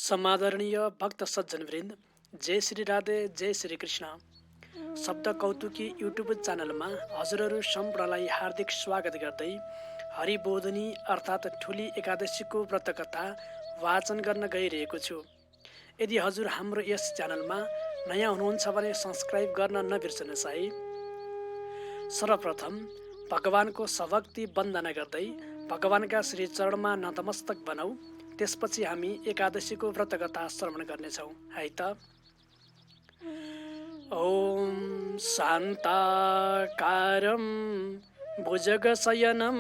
समादरणीय भक्त सज्जनवृन्द, जय श्री राधे, जय श्री कृष्ण। शब्द कौतुकी युट्युब च्यानलमा हजुरहरू सम्पूर्णलाई हार्दिक स्वागत गर्दै हरिबोधनी अर्थात् ठुली एकादशीको व्रतकथा वाचन गर्न गइरहेको छु। यदि हजुर हाम्रो यस च्यानलमा नयाँ हुनुहुन्छ भने सब्स्क्राइब गर्न नबिर्सनुहोस् है। सर्वप्रथम भगवानको सभक्ति वन्दना गर्दै भगवानका श्री चरणमा नतमस्तक बनौ। त्यसपछि हामी एकादशीको व्रतकथा श्रवण गर्नेछौँ है त। ओम शान्ताकारं भुजगशयनं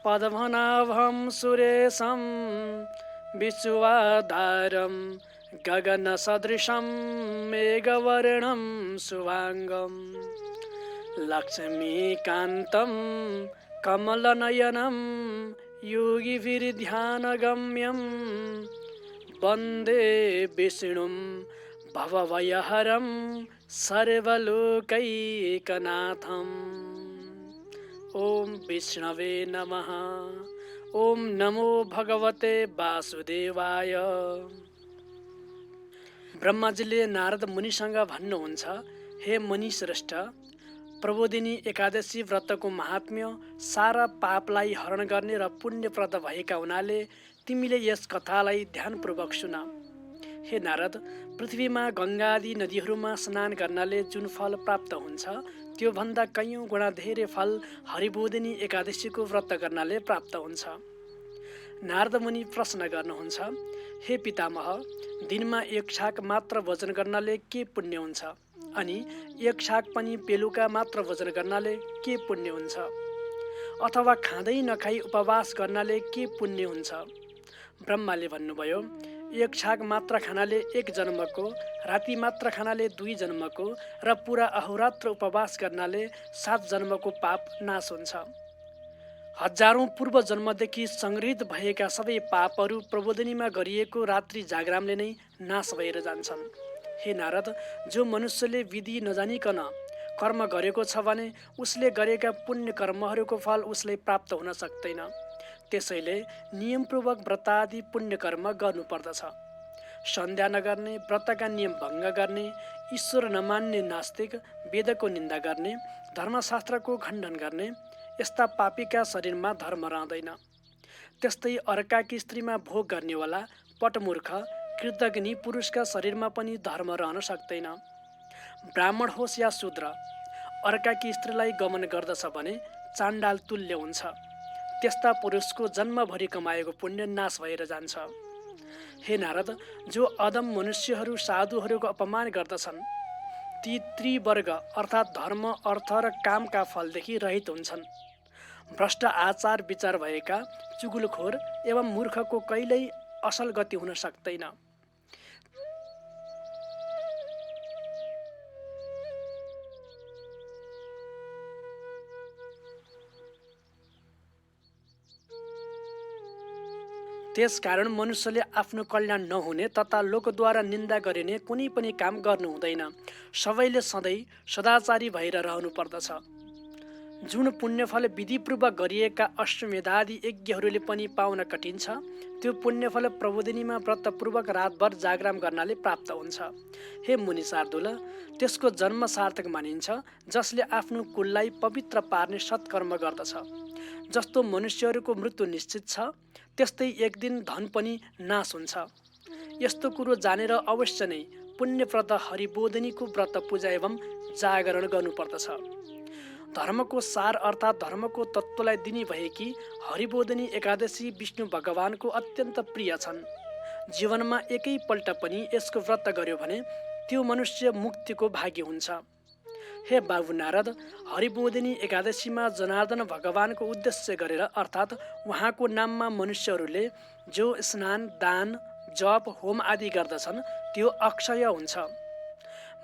पद्मनाभं सुरेशं विश्वाधारं गगनसदृशं मेघवर्णं शुभांगं लक्ष्मीकान्तं कमलनयनं योगिभिर्ध्यानगम्यं वन्दे विष्णुं भवभयहरं सर्वलोकैकनाथम्। ओम विष्णवे नमः। ओम नमो भगवते वासुदेवाय। ब्रह्माजीले नारद मुनिसँग भन्नुहुन्छ, हे मुनि श्रेष्ठ, प्रबोधिनी एकादशी व्रतको महात्म्य सारा पापलाई हरण गर्ने र पुण्यप्रद भएका हुनाले तिमीले यस कथालाई ध्यानपूर्वक सुन। हे नारद, पृथ्वीमा गङ्गा आदि नदीहरूमा स्नान गर्नाले जुन फल प्राप्त हुन्छ त्योभन्दा कैयौँ गुणा धेरै फल हरिबोधिनी एकादशीको व्रत गर्नाले प्राप्त हुन्छ। नारद मुनि प्रश्न गर्नुहुन्छ, हे पितामह, दिनमा एक छाक मात्र भोजन गर्नाले के पुण्य हुन्छ? अनि एक छाक पनि बेलुका मात्र भोजन गर्नाले के पुण्य हुन्छ? अथवा खाँदै नखाई उपवास गर्नाले के पुण्य हुन्छ? ब्रह्माले भन्नुभयो, एक छाक मात्र खानाले 1 जन्मको, राति मात्र खानाले 2 जन्मको र पुरा अहोरात्र उपवास गर्नाले 7 जन्मको पाप नाश हुन्छ। हजारौं पूर्व जन्मदेखि संग्रहित भएका सबै पापहरू प्रबोधिनीमा गरिएको रात्रि जागरामले नै नाश भएर जान्छन्। हे नारद, जो मनुष्यले विधि नजानिकन कर्म गरेको छ भने उसले गरेका पुण्य कर्महरूको फल उसले प्राप्त हुन सक्दैन। त्यसैले नियमपूर्वक व्रतादि पुण्य कर्म गर्नुपर्दछ। सन्ध्या नगर्ने, व्रतका नियम भङ्ग गर्ने, ईश्वर नमान्ने नास्तिक, वेदको निन्दा गर्ने, धर्मशास्त्रको खण्डन गर्ने, यस्ता पापीका शरीरमा धर्म रहँदैन। त्यस्तै अर्काकी स्त्रीमा भोग गर्नेवाला पटमूर्ख कृतज्ञ पुरुषका शरीरमा पनि धर्म रहन सक्दैन। ब्राह्मण होस् या शूद्र, अर्काकी स्त्रीलाई गमन गर्दछ भने चाण्डाल तुल्य हुन्छ। त्यस्ता पुरुषको जन्मभरि कमाएको पुण्य नाश भएर जान्छ। हे नारद, जो अदम मनुष्यहरू साधुहरूको अपमान गर्दछन् ती त्रिवर्ग अर्थात् धर्म, अर्थ र कामका फलदेखि रहित हुन्छन्। भ्रष्ट आचार विचार भएका, चुगुलखोर एवं मूर्खको कहिल्यै असल गति हुन सक्दैन। त्यसकारण मनुष्यले आफ्नो कल्याण नहुने तथा लोकद्वारा निन्दा गरिने कुनै पनि काम गर्नु हुँदैन। सबैले सधैँ सदाचारी भएर रहनु पर्दछ। जुन पुण्यफल विधिपूर्वक गरिएका अश्वमेधादि यज्ञहरूले पनि पाउन कठिन छ, त्यो पुण्यफल प्रबोधिनीमा व्रतपूर्वक रातभर जागराम गर्नाले प्राप्त हुन्छ। हे मुनि शार्दूल, त्यसको जन्म सार्थक मानिन्छ जसले आफ्नो कुललाई पवित्र पार्ने सत्कर्म गर्दछ। जस्तो मनुष्यहरूको मृत्यु निश्चित छ, त्यस्तै एक दिन धन पनि नाश हुन्छ। यस्तो कुरो जानेर अवश्य नै पुण्यप्रद हरिबोधिनीको व्रत पूजा एवं जागरण गर्नुपर्दछ। धर्मको सार अर्थात् धर्मको तत्त्वलाई दिने भएकी हरिबोधिनी एकादशी विष्णु भगवानको अत्यन्त प्रिय छन्। जीवनमा एकैपल्ट पनि यसको व्रत गर्यो भने त्यो मनुष्य मुक्तिको भागी हुन्छ। हे बाबु नारद, हरिबोधिनी एकादशीमा जनार्दन भगवानको उद्देश्य गरेर अर्थात् उहाँको नाममा मनुष्यहरूले जो स्नान, दान, जप, होम आदि गर्दछन् त्यो अक्षय हुन्छ।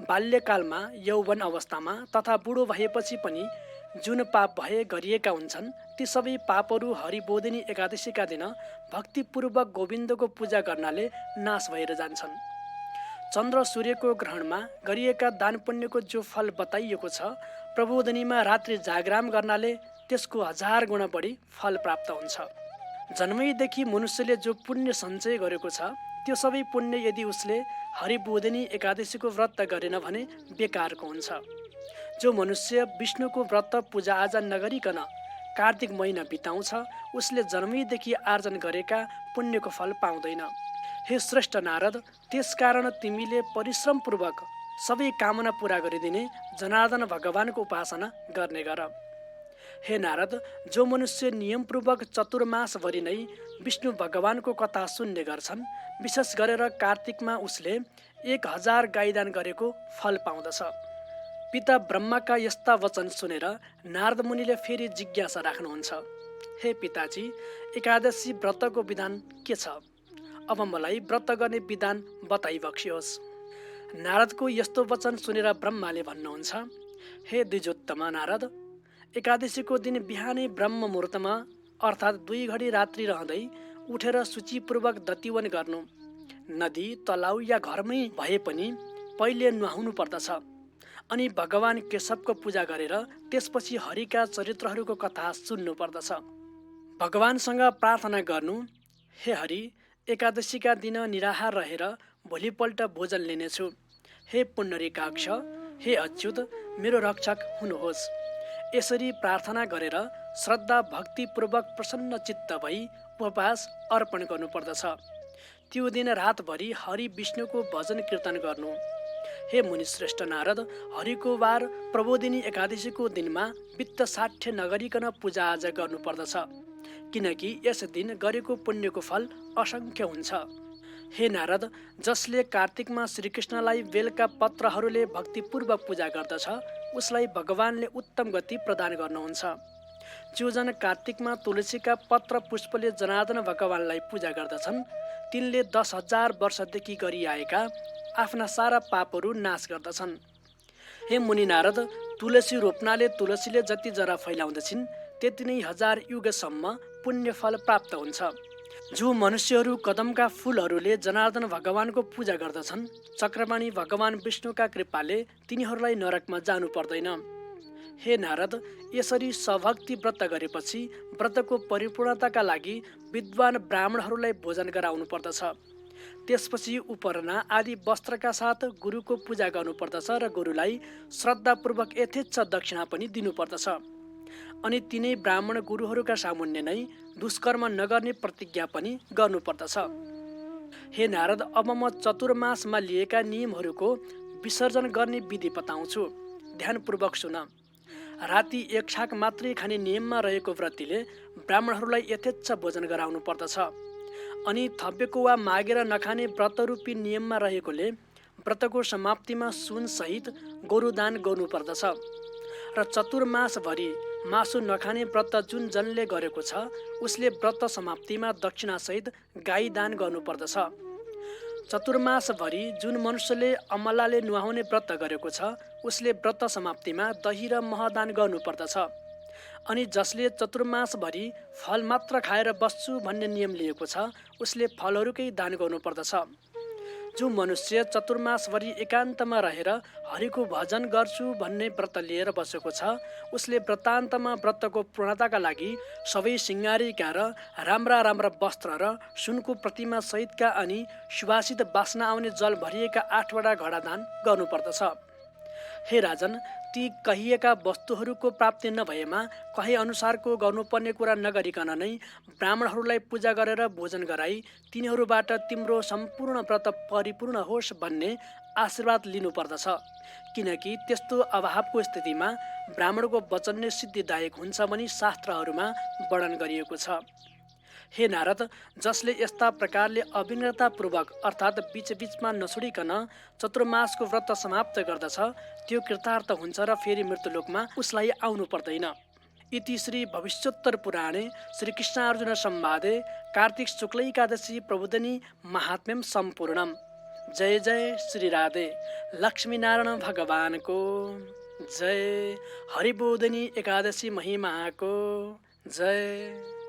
बाल्यकालमा, यौवन अवस्थामा तथा बुढो भएपछि पनि जुन पाप भए गरिएका हुन्छन् ती सबै पापहरू हरिबोधिनी एकादशीका दिन भक्तिपूर्वक गोविन्दको पूजा गर्नाले नाश भएर जान्छन्। चन्द्र सूर्यको ग्रहणमा गरिएका दान पुण्यको जो फल बताइएको छ, प्रबोधिनीमा रात्रि जागराम गर्नाले त्यसको 1000 गुणा बढी फल प्राप्त हुन्छ। जन्मैदेखि मनुष्यले जो पुण्य सञ्चय गरेको छ त्यो सबै पुण्य यदि उसले हरिबोधिनी एकादशीको व्रत गरेन भने बेकारको हुन्छ। जो मनुष्य विष्णुको व्रत पूजाआजा नगरिकन कार्तिक महिना बिताउँछ उसले जन्मैदेखि आर्जन गरेका पुण्यको फल पाउँदैन। हे श्रेष्ठ नारद, त्यसकारण तिमीले परिश्रमपूर्वक सबै कामना पूरा गरिदिने जनार्दन भगवानको उपासना गर्ने गर। हे नारद, जो मनुष्य नियमपूर्वक चतुर्मासभरि नै विष्णु भगवानको कथा सुन्ने गर्छन्, विशेष गरेर कार्तिकमा उसले 1000 गाईदान गरेको फल पाउँदछ। पिता ब्रह्माका यस्ता वचन सुनेर नारद मुनिले फेरि जिज्ञासा राख्नुहुन्छ। हे पिताजी, एकादशी व्रतको विधान के छ? अब मलाई व्रत गर्ने विधान बताइबक्सियोस्। नारदको यस्तो वचन सुनेर ब्रह्माले भन्नुहुन्छ, हे द्विजोत्तम नारद, एकादशीको दिन बिहानै ब्रह्म मुहुर्तमा अर्थात् 2 घडी रात्रि रहँदै उठेर शुचिपूर्वक दतिवन गर्नु। नदी, तलाउ या घरमै भए पनि पहिले नुहाउनु पर्दछ। अनि भगवान केशवको पूजा गरेर त्यसपछि हरिका चरित्रहरूको कथा सुन्नु पर्दछ। भगवानसँग प्रार्थना गर्नु, हे हरि, एकादशीका दिन निराहार रहेर भोलिपल्ट भोजन लिनेछु। हे पुण्डरीकाक्ष, हे अच्युत, मेरो रक्षक हुनुहोस्। यसरी प्रार्थना गरेर श्रद्धा भक्तिपूर्वक प्रसन्न चित्त भई उपवास अर्पण गर्नुपर्दछ। त्यो दिन रातभरि हरि विष्णुको भजन कीर्तन गर्नु। हे मुनिश्रेष्ठ नारद, हरिको वार प्रबोधिनी एकादशीको दिनमा वित्त साठ्य नगरिकन पूजाआजा गर्नुपर्दछ, किनकि यस दिन गरेको पुण्यको फल असङ्ख्य हुन्छ। हे नारद, जसले कार्तिकमा श्रीकृष्णलाई बेलका पत्रहरूले भक्तिपूर्वक पूजा गर्दछ उसलाई भगवानले उत्तम गति प्रदान गर्नुहुन्छ। जो जन कार्तिकमा तुलसीका पत्र पुष्पले जनार्दन भगवानलाई पूजा गर्दछन् तिनले 10,000 वर्षदेखि गरिआएका आफ्ना सारा पापहरू नाश गर्दछन्। हे मुनि नारद, तुलसी रोप्नाले तुलसीले जति जरा फैलाउँदछिन् त्यति नै 1000 युगसम्म पुण्यफल प्राप्त हुन्छ। जो मनुष्यहरू कदमका फूलहरूले जनार्दन भगवानको पूजा गर्दछन् चक्रपाणी भगवान विष्णुका कृपाले तिनीहरूलाई नरकमा जानु पर्दैन। हे नारद, यसरी सभक्ति व्रत गरेपछि व्रतको परिपूर्णताका लागि विद्वान ब्राह्मणहरूलाई भोजन गराउनु पर्दछ। त्यसपछि उपरना आदि वस्त्रका साथ गुरुको पूजा गर्नुपर्दछ र गुरुलाई श्रद्धापूर्वक यथेच्छ दक्षिणा पनि दिनुपर्दछ। अनि तिनै ब्राह्मण गुरुहरूका सामुन्ने नै दुष्कर्म नगर्ने प्रतिज्ञा पनि गर्नुपर्दछ। हे नारद, अब म चतुर्मासमा लिएका नियमहरूको विसर्जन गर्ने विधि बताउँछु, ध्यानपूर्वक सुन। राति 1 छाक मात्रै खाने नियममा रहेको व्रतीले ब्राह्मणहरूलाई यथेच्छ भोजन गराउनु पर्दछ। अनि थपेको वा मागेर नखाने व्रतरूपी नियममा रहेकोले व्रतको समाप्तिमा सुनसहित गोरुदान गर्नुपर्दछ। र चतुर्मासभरि मासु नखाने व्रत जुन जनले गरेको छ उसले व्रत समाप्तिमा दक्षिणासहित गाई दान गर्नुपर्दछ। चतुर्मासभरि जुन मनुष्यले अमलाले नुहाउने व्रत गरेको छ उसले व्रत समाप्तिमा दही र मह दान गर्नुपर्दछ। अनि जसले चतुर्मासभरि फल मात्र खाएर बस्छु भन्ने नियम लिएको छ उसले फलहरूकै दान गर्नुपर्दछ। जो मनुष्य चतुर्मासभरि एकान्तमा रहेर हरिको भजन गर्छु भन्ने व्रत लिएर बसेको छ उसले व्रतान्तमा व्रतको पूर्णताका लागि सबै सिंगारीका र राम्रा राम्रा वस्त्र र सुनको प्रतिमा सहितका अनि सुवासित बास्ना आउने जल भरिएका 8वटा घडा दान गर्नुपर्दछ। हे राजन, ती कहिएका वस्तुहरूको प्राप्ति नभएमा कहे अनुसारको गर्नुपर्ने कुरा नगरिकन नै ब्राह्मणहरूलाई पूजा गरेर भोजन गराई तिनीहरूबाट तिम्रो सम्पूर्ण व्रत परिपूर्ण होस् भन्ने आशीर्वाद लिनुपर्दछ, किनकि त्यस्तो अभावको स्थितिमा ब्राह्मणको वचन नै सिद्धिदायक हुन्छ भनी शास्त्रहरूमा वर्णन गरिएको छ। हे नारद, जसले यस्ता प्रकारले अविनतापूर्वक अर्थात् बीचबीचमा नछोडिकन चतुर्मासको व्रत समाप्त गर्दछ त्यो कृतार्थ हुन्छ र फेरि मृत्युलोकमा उसलाई आउनु पर्दैन। इति श्री भविष्योत्तर पुराणे श्रीकृष्णार्जुन संवादे कार्तिक शुक्ल एकादशी प्रबोधिनी महात्म्यम सम्पूर्णम। जय जय श्री राधे। लक्ष्मीनारायण भगवानको जय। हरिबोधिनी एकादशी महिमाको जय।